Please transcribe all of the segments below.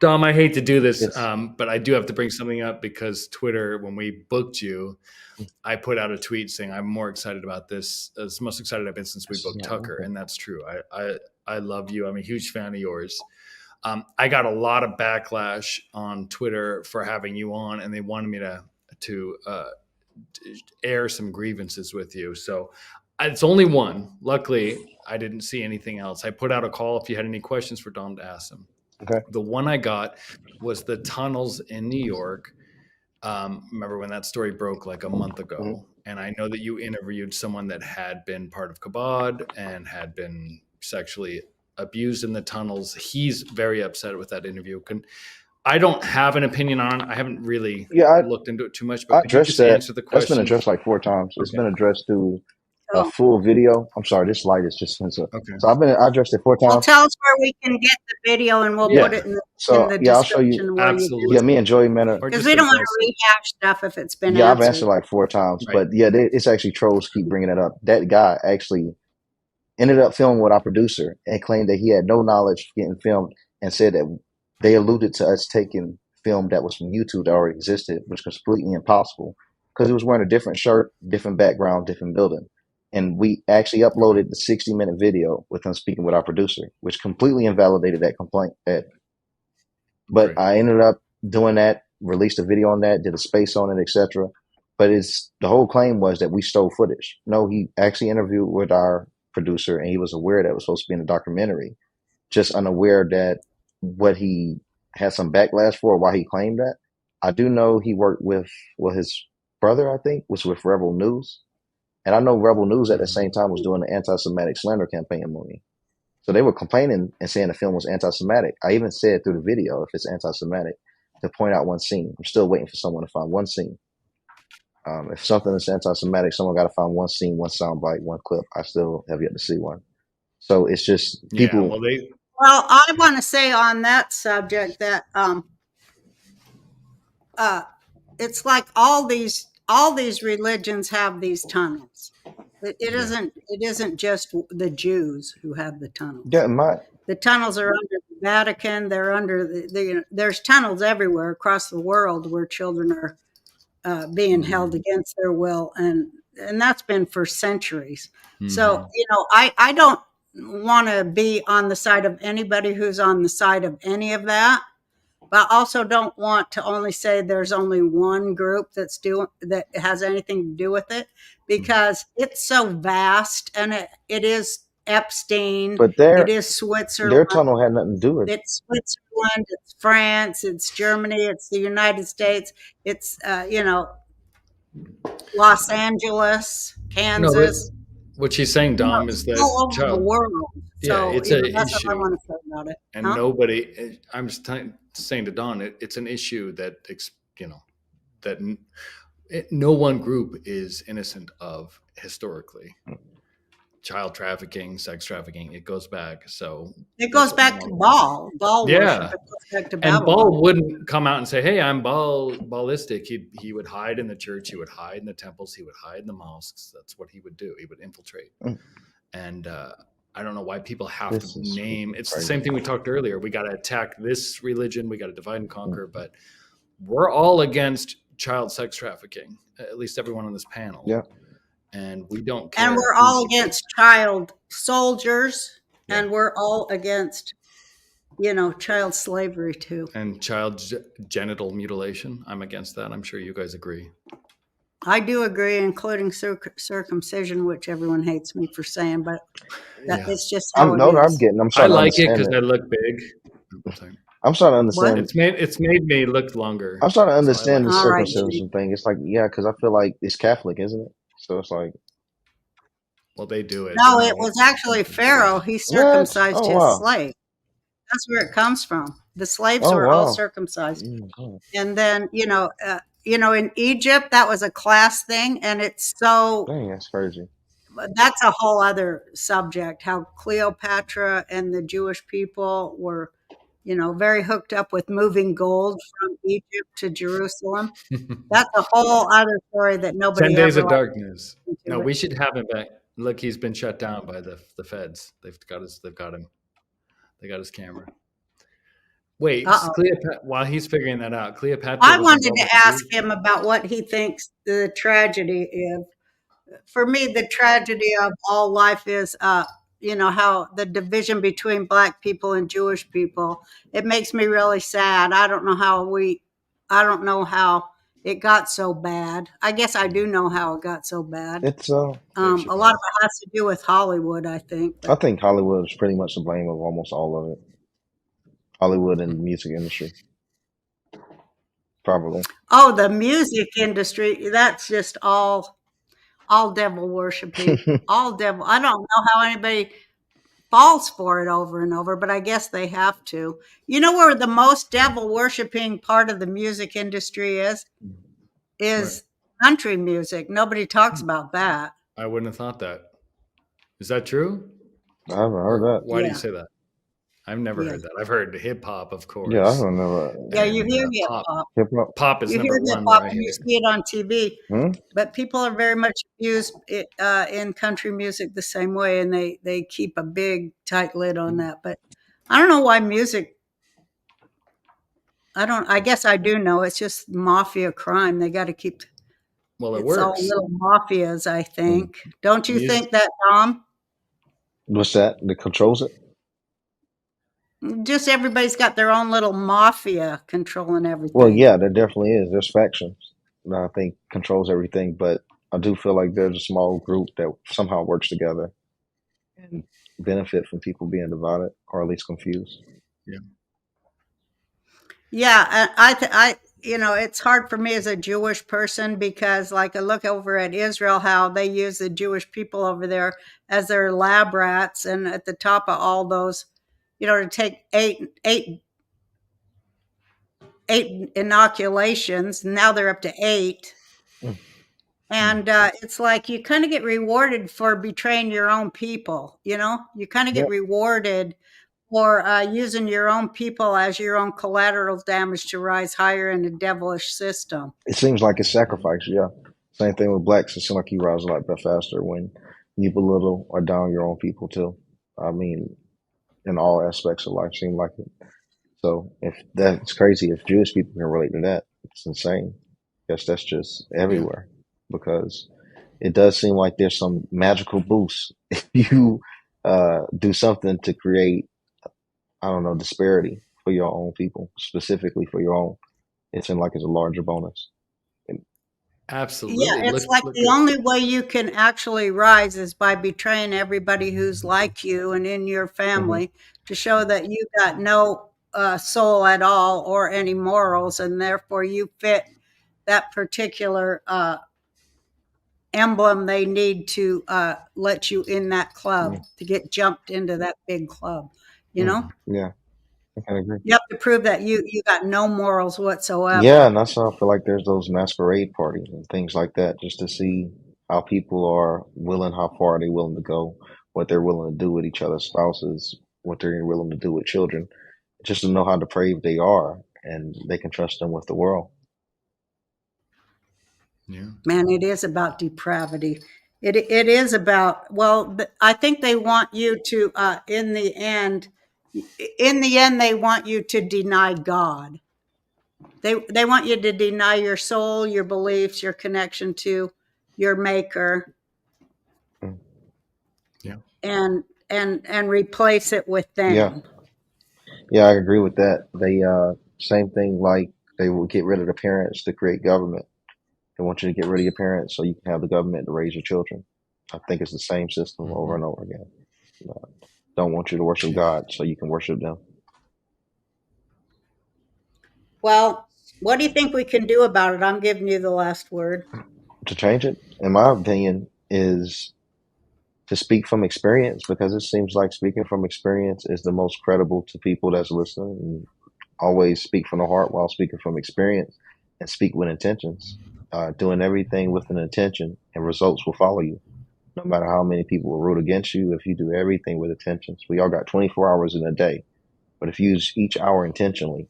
Dom, I hate to do this, Yes. but I do have to bring something up because Twitter, when we booked you, I put out a tweet saying I'm more excited about this. It's the most excited I've been since we booked Tucker, and that's true. I love you. I'm a huge fan of yours. I got a lot of backlash on Twitter for having you on, and they wanted me to air some grievances with you. So it's only one. Luckily, I didn't see anything else. I put out a call if you had any questions for Dom to ask him. Okay. The one I got was the tunnels in New York. Remember when that story broke like a month ago? Mm-hmm. And I know that you interviewed someone that had been part of Kabod and had been sexually abused in the tunnels. He's very upset with that interview. I don't have an opinion on it. I haven't really looked into it too much, but I could you just answer the question? That's been addressed like 4 times. It's Okay. been addressed through a full video. I'm sorry, this light is just sensitive. Okay. So I addressed it 4 times. Well, tell us where we can get the video, and we'll put it in the description. I'll show you. Absolutely. Yeah, me and Joey Manor. Because we don't want to rehash stuff if it's been answered. I've answered like 4 times. Right. But yeah, it's actually trolls keep bringing it up. That guy actually ended up filming with our producer and claimed that he had no knowledge getting filmed, and said that they alluded to us taking film that was from YouTube that already existed, which was completely impossible because he was wearing a different shirt, different background, different building. And we actually uploaded the 60-minute video with him speaking with our producer, which completely invalidated that complaint. But I ended up doing that, released a video on that, did a space on it, etc. But the whole claim was that we stole footage. No, he actually interviewed with our producer, and he was aware that it was supposed to be in the documentary, just unaware that what he had some backlash for, why he claimed that. I do know he worked with his brother, I think, was with Rebel News. And I know Rebel News at the same time was doing the anti-Semitic slander campaign on me. So they were complaining and saying the film was anti-Semitic. I even said through the video, if it's anti-Semitic, to point out one scene. I'm still waiting for someone to find one scene. If something is anti-Semitic, someone got to find one scene, one soundbite, one clip. I still have yet to see one. So it's just people. Yeah, well, I want to say on that subject that it's like all these religions have these tunnels. It isn't just the Jews who have the tunnels. Yeah, the tunnels are under the Vatican. They're under there's tunnels everywhere across the world where children are being held against their will, and that's been for centuries. Mm-hmm. So I don't want to be on the side of anybody who's on the side of any of that, but I also don't want to only say there's only one group that has anything to do with it, because it's so vast, and it is Epstein, but it is Switzerland. Their tunnel had nothing to do with it. It's Switzerland, it's France, it's Germany, it's the United States, it's Los Angeles, Kansas. No, what she's saying, Dom, is that all over the world. So it's an that's issue. what I want to say about it. And nobody, I'm just saying to Don, it's an issue that no one group is innocent of historically. Child trafficking, sex trafficking, it goes back. So it goes back to Baal. Baal worship. It goes back to Babylon. And Baal wouldn't come out and say, "Hey, I'm Baalistic." He would hide in the church. He would hide in the temples. He would hide in the mosques. That's what he would do. He would infiltrate. And I don't know why people have to name. It's the same thing we talked earlier. We got to attack this religion. We got to divide and conquer. But we're all against child sex trafficking. At least everyone on this panel. Yeah. And we don't care. And we're all against child soldiers, and we're all against, child slavery too. And child genital mutilation. I'm against that. I'm sure you guys agree. I do agree, including circumcision, which everyone hates me for saying, but it's just how it is. I like it because I look big. I'm starting to understand. It's made me look longer. I'm starting to understand the circumcision thing. It's like, because I feel like it's Catholic, isn't it? So it's like, well, they do it. No, it was actually Pharaoh. He circumcised his slave. That's where it comes from. The slaves were all circumcised. And then, in Egypt, that was a class thing, and it's so. Dang, that's crazy. That's a whole other subject. How Cleopatra and the Jewish people were, very hooked up with moving gold from Egypt to Jerusalem. That's a whole other story that nobody 10 Days of Darkness. No, we should have him back. Look, he's been shut down by the feds. They've got him. They got his camera. Wait, Uh oh. Cleopatra. While he's figuring that out, Cleopatra I was wanted involved to with the ask Jews. him about what he thinks the tragedy is. For me, the tragedy of all life is, how the division between black people and Jewish people. It makes me really sad. I don't know how it got so bad. I guess I do know how it got so bad. It's A lot of it has to do with Hollywood, I think. I But think Hollywood is pretty much to blame of almost all of it. Hollywood and the music industry, probably. oh, the music industry, that's just all devil worshiping, all devil. I don't know how anybody falls for it over and over, but I guess they have to. You know where the most devil worshiping part of the music industry Right. is country music. Nobody talks about that. I wouldn't have thought that. Is that true? I haven't heard Or that. why do you Yeah, say that? I've never yeah, heard that. I've heard hip hop, of Yeah, I course, don't know. yeah. You and hear hip pop. hop. Hip hop. Pop is You hear number hip one hop where I and hear you it. see it on TV. Hmm? But people are very much abused in country music the same way, and they keep a big tight lid on that. But I don't know why music. I don't. I guess I do know. It's just mafia crime. They got to keep. Well, it It's all works. little mafias, I Hmm. think. Don't you Music. think that, Tom? What's that? That controls it? Just everybody's got their own little mafia controlling Well, everything. yeah, there definitely is. There's factions that I think controls everything, but I do feel like there's a small group that somehow works together and benefit from people being divided or at least confused. Yeah. Yeah, it's hard for me as a Jewish person because, like, I look over at Israel, how they use the Jewish people over there as their lab rats, and at the top of all those, to take eight inoculations. Now they're up to eight. Mm. And it's like you kind of get rewarded for betraying your own people. You kind of get Yeah, rewarded for using your own people as your own collateral damage to rise higher in a devilish system. it seems like it's Mhm. sacrifice. Yeah, same thing with blacks. It seems like you rise a lot bit faster when you belittle or down your own people too. I mean, in all aspects of life, seem like it. So if that's crazy, if Jewish people can relate to that, it's insane. Guess that's just Yeah. everywhere because it does seem like there's some magical boost if you do something to create, I don't know, disparity for your own people, specifically for your own. It seems like it's a larger bonus. And, Yeah, Absolutely. it's Look. like Look the at. only way you can actually rise is by betraying everybody who's like you and in your mhm. family to show that you got no soul at all or any morals, and therefore you fit that particular emblem they need to let you in that club Mm, to get jumped into that big club. You know, yeah, I can agree. you have to prove that you got no morals Yeah, whatsoever. and that's how I feel like there's those masquerade parties and things like that, just to see how people are willing, how far they willing to go, what they're willing to do with each other's spouses, what they're willing to do with children, just to know how depraved they are, and they can trust them with the world. Yeah. Man, it is about depravity. It is about, well, I think they want you to in the end they want you to deny God. They want you to deny your soul, your beliefs, your connection to your maker, Mm. Yeah. and replace it with Yeah, them. yeah, I agree with that. They same thing like they will get rid of the parents to create government. They want you to get rid of your parents so you can have the government to raise your children. I think it's the same system over Hmm. and over again. Uh, don't want you to worship Yeah. God so you can worship them. Well, what do you think we can do about it? I'm giving you the last word. To change it, in my opinion, is to speak from experience because it seems like speaking from experience is the most credible to people that's listening. And always speak from the heart while speaking from experience and speak with intentions. Doing everything with an intention and results will follow you. No matter how many people will root against you, if you do everything with intentions. We all got 24 hours in a day, but if you use each hour intentionally,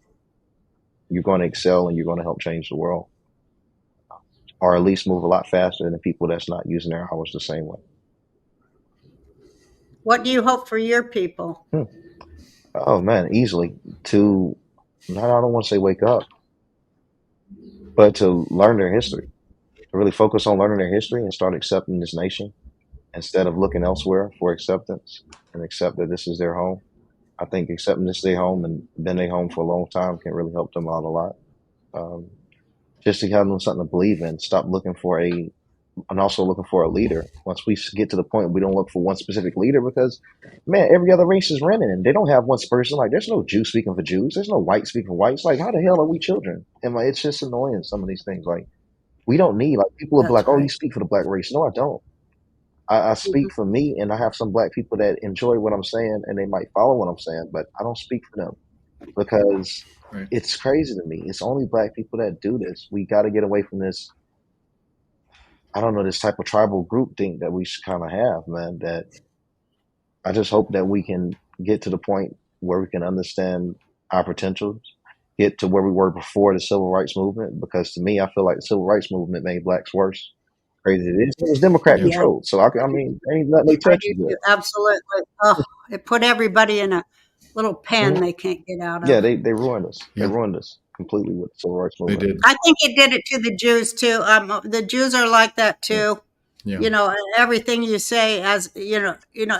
you're going to excel and you're going to help change the world, or at least move a lot faster than the people that's not using their hours the same way. What do you hope for your people? Hmm. Oh man, easily to I don't want to say wake up, but to learn their history, to really focus on learning their history and start accepting this nation instead of looking elsewhere for acceptance and accept that this is their home. I think accepting this is their home and been their home for a long time can really help them out a lot. Um, just to have them something to believe in. Stop looking for and also looking for a leader. Once we get to the point, we don't look for one specific leader because, man, every other race is running and they don't have one person. Like, there's no Jew speaking for Jews. There's no white speaking for whites. Like, how the hell are we children? And like, it's just annoying, some of these things. Like, we don't need, like, people will be That's like, oh, you right. speak for the black race. No, I don't. I speak for me, and I have some black people that enjoy what I'm saying and they might follow what I'm saying, but I don't speak for them because Right. it's crazy to me. It's only black people that do this. We got to get away from this. I don't know, this type of tribal group thing that we kind of have, man. That I just hope that we can get to the point where we can understand our potentials, get to where we were before the civil rights movement. Because to me, I feel like the civil rights movement made blacks worse. Crazy it is. It was Democrat Yeah. Yeah, controlled, so I mean, ain't nothing they I touch do is good. too. Absolutely. Oh, it put everybody in a little pen Mhm. they can't get out Yeah, of. they ruined us. They Yeah. ruined us completely with the civil rights They movement. did. I think it did it to the Jews too. The Jews are like that Yeah. too. Yeah. You know, everything you say, as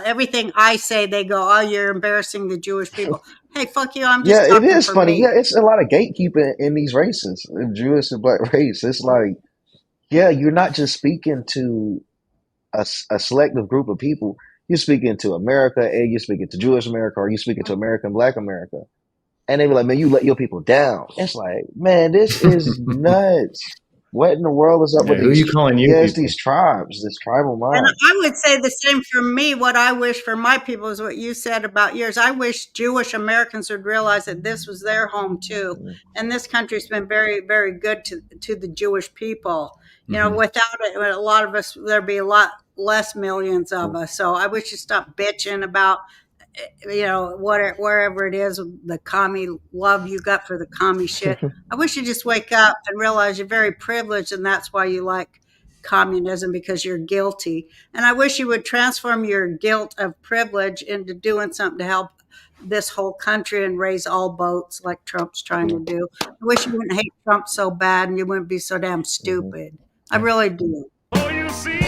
everything I say, they go, "Oh, you're embarrassing the Jewish people." Hey, fuck you! I'm Yeah, just it talking is for funny. Yeah, me. it's a lot of gatekeeping in these races, the Jewish and black race. It's like, yeah, you're not just speaking to a selective group of people. You're speaking to America, and you're speaking to Jewish America, or you're speaking to American Black America. And they be like, man, you let your people down. It's like, man, this is nuts. What in the world is up with Yeah. Who are you these? calling you Yeah, it's people? these tribes, this tribal And mind. I would say the same for me. What I wish for my people is what you said about yours. I wish Jewish Americans would realize that this was their home too. Mhm. And this country's been very, very good to the Jewish people. Mhm. Without it, a lot of us, there'd be a lot less millions of us. So I wish you stop bitching about wherever it is, the commie love you got for the commie shit. I wish you just wake up and realize you're very privileged, and that's why you like communism, because you're guilty. And I wish you would transform your guilt of privilege into doing something to help this whole country and raise all boats like Trump's trying to do. I wish you wouldn't hate Trump so bad and you wouldn't be so damn Mhm. stupid. I really do. Oh, you see